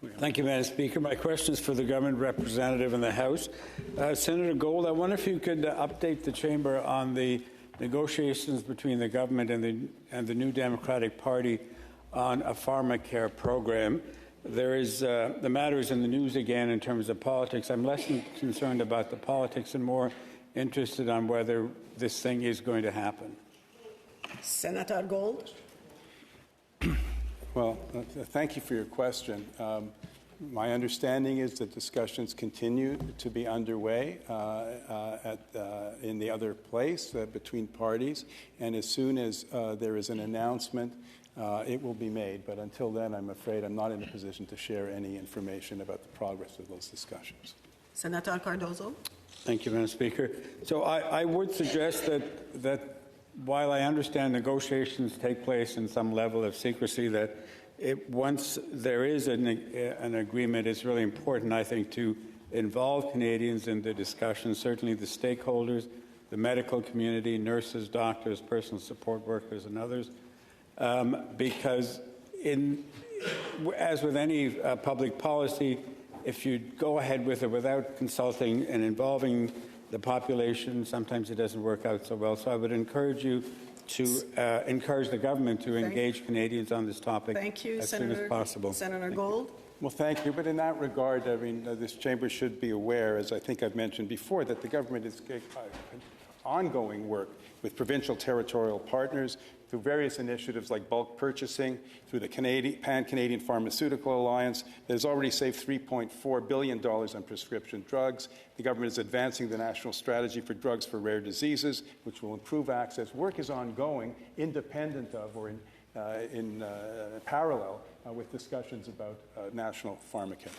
Thank you, Madam Speaker. My question is for the government representative in the House. Senator Gold, I wonder if you could update the chamber on the negotiations between the government and the New Democratic Party on a pharmacare program. The matter is in the news again in terms of politics. I'm less concerned about the politics and more interested on whether this thing is going to happen. Senator Gold. Well, thank you for your question. My understanding is that discussions continue to be underway in the other place between parties, and as soon as there is an announcement, it will be made. But until then, I'm afraid I'm not in a position to share any information about the progress of those discussions. Senator Cardozo. Thank you, Madam Speaker. So I would suggest that while I understand negotiations take place in some level of secrecy, that once there is an agreement, it's really important, I think, to involve Canadians in the discussion, certainly the stakeholders, the medical community, nurses, doctors, personal support workers, and others, because as with any public policy, if you go ahead with it without consulting and involving the population, sometimes it doesn't work out so well. So I would encourage you to encourage the government to engage Canadians on this topic as soon as possible. Senator Gold. Well, thank you. But in that regard, I mean, this chamber should be aware, as I think I've mentioned before, that the government is ongoing work with provincial territorial partners through various initiatives like bulk purchasing, through the Pan-Canadian Pharmaceutical Alliance that has already saved $3.4 billion on prescription drugs. The government is advancing the national strategy for drugs for rare diseases, which will improve access. Work is ongoing, independent of or in parallel with discussions about national pharmacare.